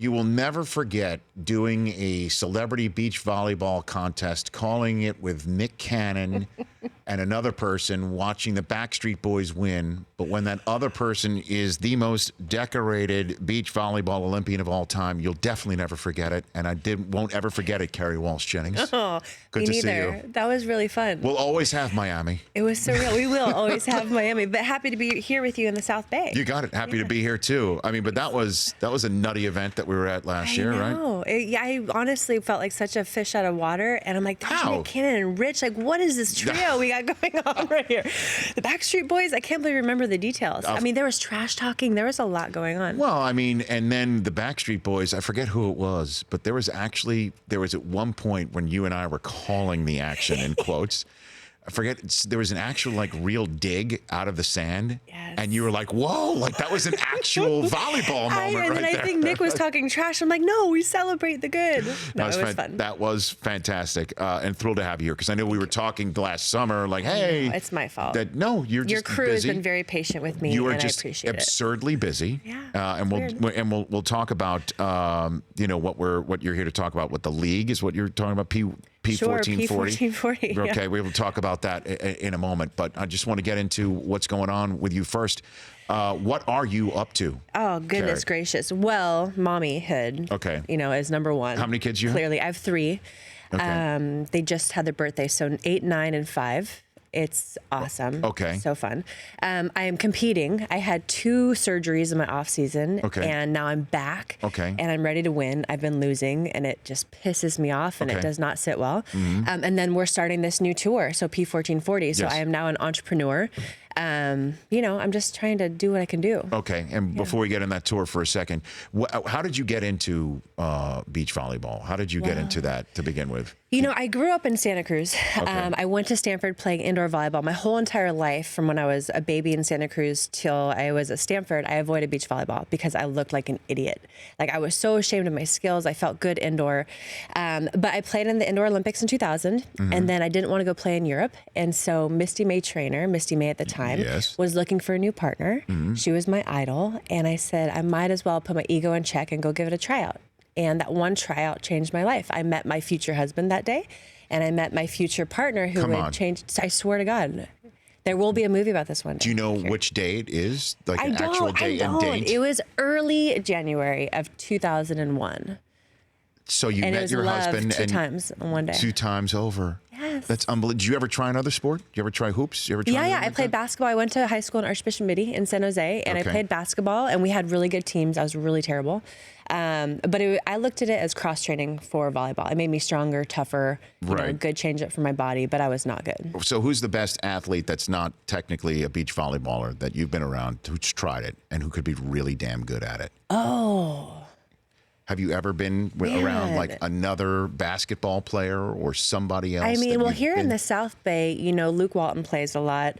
You will never forget doing a celebrity beach volleyball contest, calling it with Nick Cannon and another person, watching the Backstreet Boys win. But when that other person is the most decorated beach volleyball Olympian of all time, you'll definitely never forget it. And I won't ever forget it, Kerri Walsh, Jennings. Oh, good to see you. That was really fun. We'll always have Miami. It was surreal. We will always have Miami, but happy to be here with you in the South Bay. You got it. Happy to be here too. I mean, but that was a nutty event that we were at last year, right? I honestly felt like such a fish out of water, and I'm like, there's Nick Cannon and Rich. Like, what is this trio we got going on right here? The Backstreet Boys. I can't believe I remember the details. I mean, there was trash talking. There was a lot going on. Well, I mean, and then the Backstreet Boys. I forget who it was, but there was at one point when you and I were calling the action in quotes. I forget, there was an actual, like, real dig out of the sand. Yes. And you were like, whoa, like, that was an actual volleyball moment and then I think Nick was talking trash. I'm like, no, we celebrate the good. No, it was fun. That was fantastic. And thrilled to have you here, because I know we were talking last summer, like, hey. No, it's my fault. You're just Your crew busy. has been very patient with me, you are and just I appreciate absurdly busy. Yeah. And we'll talk about, what you're here to talk about, what the league is, what you're talking about, P1440. Sure, P1440. Okay, we will talk about that in a moment, but I just want to get into what's going on with you first. What are you up to? Oh, goodness gracious. Well, mommyhood, is number one. How many kids you have? Clearly, I have 3. Okay. They just had their birthday, so 8, 9, and 5. It's awesome. Okay. So fun. I am competing. I had 2 surgeries in my off season. Okay. And now I'm back. Okay. And I'm ready to win. I've been losing, and it just pisses me off, and it does not sit well. Mm-hmm. And then we're starting this new tour, so P1440. So yes. I am now an entrepreneur. I'm just trying to do what I can do. Okay. And before we get in that tour for a second, how did you get into beach volleyball? How did you get into that to begin with? I grew up in Santa Cruz. Okay. I went to Stanford playing indoor volleyball my whole entire life. From when I was a baby in Santa Cruz till I was at Stanford, I avoided beach volleyball because I looked like an idiot. Like, I was so ashamed of my skills. I felt good indoor. But I played in the Indoor Olympics in 2000, and then I didn't want to go play in Europe. And so Misty May at the time was looking for a new partner. She was my idol. And I said, I might as well put my ego in check and go give it a tryout. And that one tryout changed my life. I met my future husband that day, and I met my future partner who would change. I swear to God, there will be a movie about this one day. Do you know which day it is? Like an actual day and date? It was early January of 2001. So you met your husband 2 times in one day. 2 times over. Yes. That's unbelievable. Did you ever try another sport? Did you ever try hoops? I played basketball. I went to high school in Archbishop Mitty in San Jose, and I played basketball, and we had really good teams. I was really terrible. But I looked at it as cross-training for volleyball. It made me stronger, tougher, good change-up for my body, but I was not good. So who's the best athlete that's not technically a beach volleyballer that you've been around, who's tried it, and who could be really damn good at it? Oh. Have you ever been around like another basketball player or somebody else? I mean, here in the South Bay, Luke Walton plays a lot.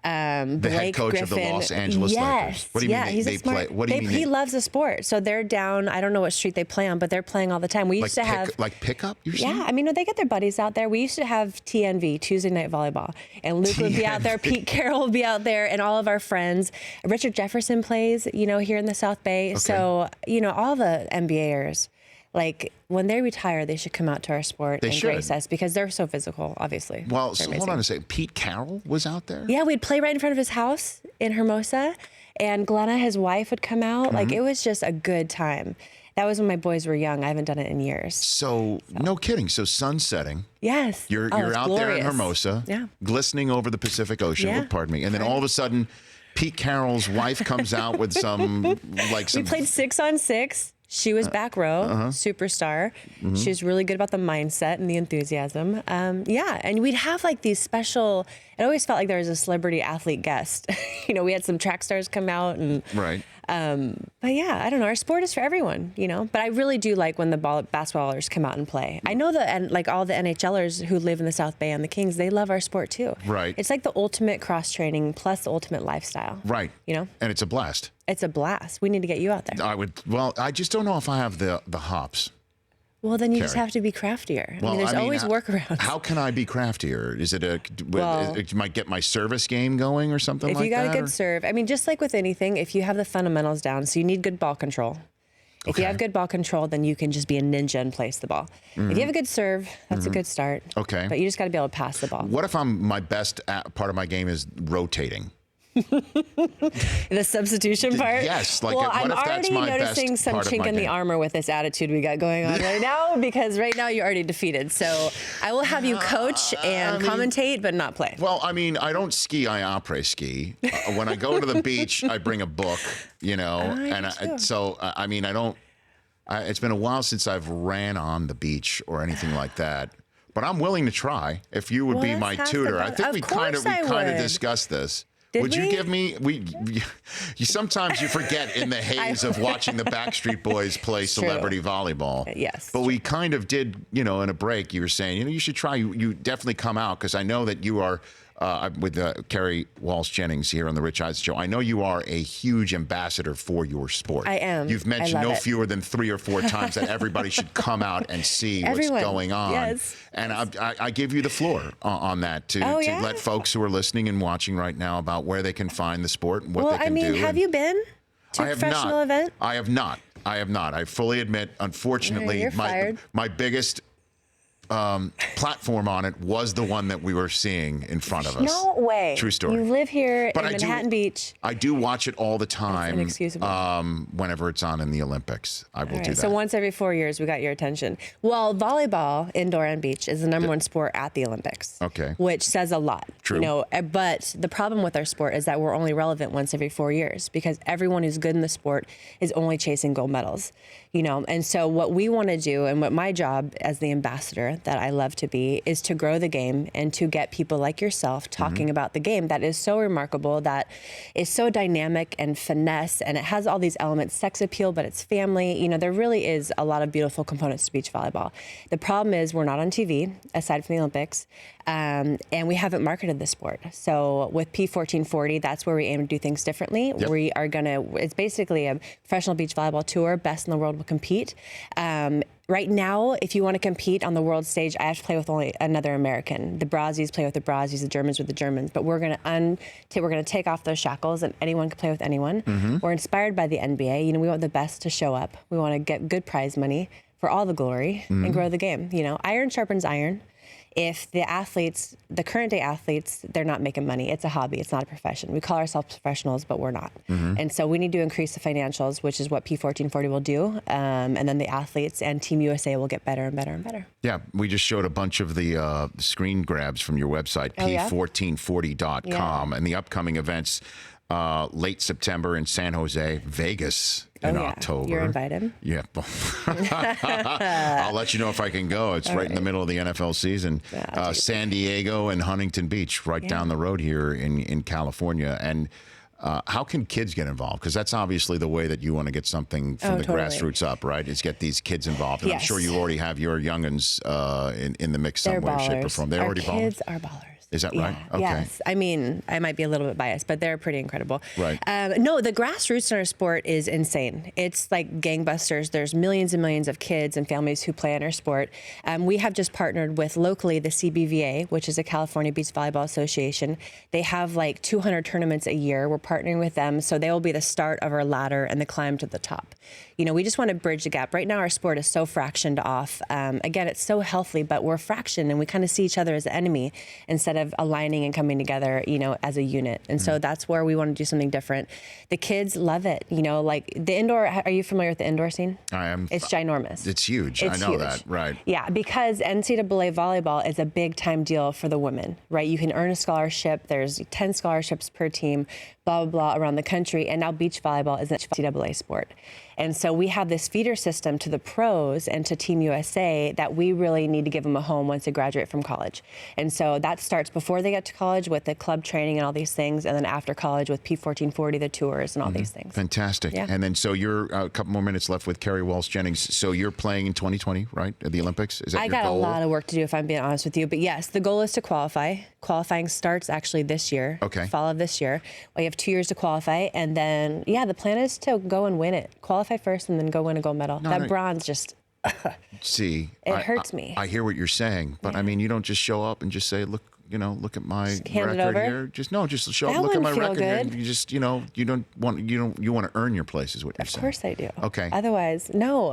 The Blake head coach Griffin. of the Los Angeles Lakers. What do you mean he's they play? What do you mean? He loves the sport. So they're down, I don't know what street they play on, but they're playing all the time. We used to have pickup, you're saying? Yeah, I mean, they get their buddies out there. We used to have TNV, Tuesday Night Volleyball. And Luke would be out there, Pete Carroll would be out there, and all of our friends. Richard Jefferson plays, here in the South Bay. Okay. So, all the NBAers, like, when they retire, they should come out to our sport and grace us, because they're so physical, obviously. Well, so hold on a second. Pete Carroll was out there? Yeah, we'd play right in front of his house in Hermosa, and Glenna, his wife, would come out. Like, it was just a good time. That was when my boys were young. I haven't done it in years. So. No kidding. So sun setting. Yes. You're out glorious. there in Hermosa, glistening over the Pacific Ocean. Yeah. Pardon me. And then all of a sudden, Pete Carroll's wife comes out with some. We played 6-on-6. She was back row, superstar. She was really good about the mindset and the enthusiasm. And we'd have like these special, it always felt like there was a celebrity athlete guest. We had some track stars come out and but yeah, I don't know. Our sport is for everyone, But I really do like when the basketballers come out and play. I know that, and like all the NHLers who live in the South Bay and the Kings, they love our sport too. Right. It's like the ultimate cross training plus the ultimate lifestyle. Right. And it's a blast. It's a blast. We need to get you out there. I just don't know if I have the hops. Well, then you Kerri. just have to be craftier. There's always workarounds. How can I be craftier? Is it you might get my service game going or something like that? If you got a good serve, just like with anything, if you have the fundamentals down, so you need good ball control. If you have good ball control, then you can just be a ninja and place the ball. If you have a good serve, that's a good start. Okay. But you just got to be able to pass the ball. What if my best part of my game is rotating? The substitution part? Yes. Like, well, what I'm if that's already my noticing best some part of chink my in the game? armor with this attitude we got going on right now, because right now you're already defeated. So I will have you coach and commentate, but not play. Well, I mean, I don't ski, I après ski. When I go to the beach, I bring a book, you know, I mean, I don't. It's been a while since I've ran on the beach or anything like that. But I'm willing to try if you would be my tutor. I think we kind of discussed this. Would you give me? Sometimes you forget in the haze of watching the Backstreet Boys play celebrity volleyball. Yes. But we kind of did, you know, in a break, you were saying, you know, you should try. You definitely come out, because I know that you are with Kerri, Walsh, Jennings here on the Rich Eisen Show. I know you are a huge ambassador for your sport. I am. You've mentioned no fewer than 3 or 4 times that everybody should come out and see what's going on. Yes. And I give you the floor on that to let folks who are listening and watching right now about where they can find the sport and what they can do. Well, I mean, have you been to a professional event? I have not. I fully admit, unfortunately, my biggest platform on it was the one that we were seeing in front of us. No way. True story. You live here in Manhattan Beach. I do watch it all the time. Inexcusable. Whenever it's on in the Olympics, I will do that. So once every 4 years, we got your attention. Well, volleyball, indoor and beach, is the number one sport at the Olympics. Okay. Which says a lot. True. You know, but the problem with our sport is that we're only relevant once every 4 years, because everyone who's good in the sport is only chasing gold medals. You know, and so what we want to do, and what my job as the ambassador that I love to be, is to grow the game and to get people like yourself talking about the game that is so remarkable, that is so dynamic and finesse, and it has all these elements, sex appeal, but it's family. You know, there really is a lot of beautiful components to beach volleyball. The problem is we're not on TV, aside from the Olympics, and we haven't marketed the sport. So with P1440, that's where we aim to do things differently. Yep. We are it's basically a professional beach volleyball tour. Best in the world will compete. Right now, if you want to compete on the world stage, I have to play with only another American. The Brazzies play with the Brazzies, the Germans with the Germans. But we're going to take off those shackles, and anyone can play with anyone. We're inspired by the NBA. You know, we want the best to show up. We want to get good prize money for all the glory and grow the game. You know, iron sharpens iron. If the athletes, the current day athletes, they're not making money. It's a hobby. It's not a profession. We call ourselves professionals, but we're not. And so we need to increase the financials, which is what P1440 will do. And then the athletes and Team USA will get better and better and better. Yeah, we just showed a bunch of the screen grabs from your website, p1440.com, and the upcoming events late September in San Jose, Vegas in October. You're invited. Yeah. I'll let you know if I can go. It's right in the middle of the NFL season. San Diego and Huntington Beach, right down the road here in California. And how can kids get involved? Because that's obviously the way that you want to get something from the grassroots up, right? Is get these kids involved. And I'm sure you already have your young'uns in the mix somewhere, shape, or form. They're already ballers? Kids are ballers. Is that right? Okay. Yes. I mean, I might be a little bit biased, but they're pretty incredible. Right. No, the grassroots in our sport is insane. It's like gangbusters. There's millions and millions of kids and families who play in our sport. We have just partnered with locally the CBVA, which is a California Beach Volleyball Association. They have like 200 tournaments a year. We're partnering with them, so they will be the start of our ladder and the climb to the top. You know, we just want to bridge the gap. Right now, our sport is so fractioned off. Again, it's so healthy, but we're fractioned, and we kind of see each other as an enemy instead of aligning and coming together, you know, as a unit. And so that's where we want to do something different. The kids love it. You know, like the indoor, are you familiar with the indoor scene? I am. It's ginormous. It's huge. It's I know huge. that. Right. Yeah, because NCAA volleyball is a big time deal for the women, right? You can earn a scholarship. There's 10 scholarships per team, blah, blah, blah, around the country. And now beach volleyball is an NCAA sport. And so we have this feeder system to the pros and to Team USA that we really need to give them a home once they graduate from college. And so that starts before they get to college with the club training and all these things, and then after college with P1440, the tours and all these things. Fantastic. Yeah. And then so you're a couple more minutes left with Kerri, Walsh, Jennings. So you're playing in 2020, right, at the Olympics? Is that your goal? I got a lot of work to do, if I'm being honest with you. But yes, the goal is to qualify. Qualifying starts actually this year, fall of this year. We have 2 years to qualify. And then, the plan is to go and win it. Qualify first and then go win a gold medal. Bronze just... See, it hurts me. I hear what you're saying, but I mean, you don't just show up and just say, look look at my hand it record over? here. Just show That look at my wouldn't feel record here. good. You just, you want to earn your place is what you're saying. Of course I do. Okay. Otherwise, no.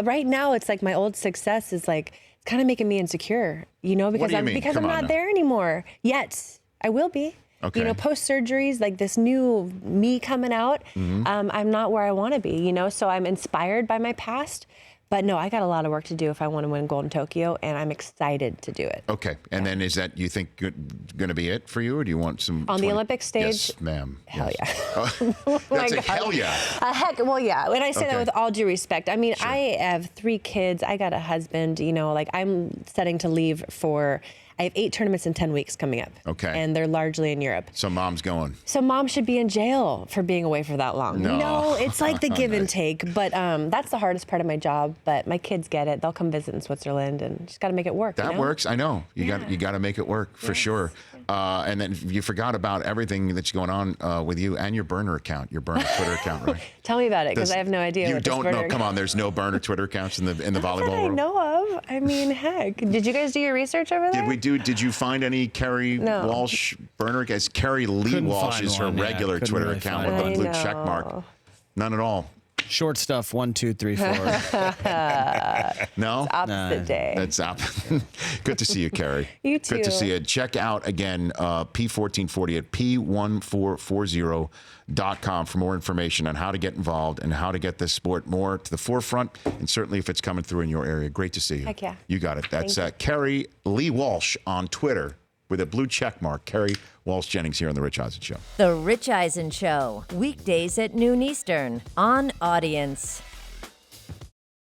Right now it's like my old success is like it's kind of making me insecure. Because do you mean? Come I'm on not now. there anymore yet. I will be. Okay. Post surgeries, like this new me coming out. I'm not where I want to be. So I'm inspired by my past. But no, I got a lot of work to do if I want to win gold in Tokyo, and I'm excited to do it. Okay. And then is that, you think, going to be it for you, or do you want some... On the Olympic stage? Yes, ma'am. Hell yes. yeah. That's a hell yeah. Heck, well, yeah. When I say that Okay. with all due respect, I mean, Sure. I have 3 kids. I got a husband, I'm setting to leave I have 8 tournaments in 10 weeks coming up. Okay. And they're largely in Europe. So mom's going. So mom should be in jail for being away for that long. No. It's like the give and take. But that's the hardest part of my job. But my kids get it. They'll come visit in Switzerland, and just got to make it work. That works. I know. You got to make it work for Yes. sure. And then you forgot about everything that's going on with you and your burner account, your burner Twitter account, right? Tell me about it, because I have no idea. You what this don't know. burner- Come on, there's no burner Twitter accounts in the Not volleyball that I world. know of. I mean, heck. Did you guys do your research over there? Did you find any Kerri No. Walsh burner? Guys, Kerri Lee Couldn't Walsh find is her one, yeah. regular Couldn't Twitter really account find with the one. blue I check mark. know. None at all. Short stuff, 1, 2, 3, 4. No? Opposite day. That's up. Good to see you, Kerri. You Good to too. see you. Check out, again, P1440 at P1440.com for more information on how to get involved and how to get this sport more to the forefront, and certainly if it's coming through in your area. Great to see you. Heck yeah. You got it. That's Thank Kerri Lee Walsh on Twitter with a blue check mark. Kerri Walsh Jennings here on The Rich Eisen Show. The Rich Eisen Show, weekdays at noon Eastern on Audience.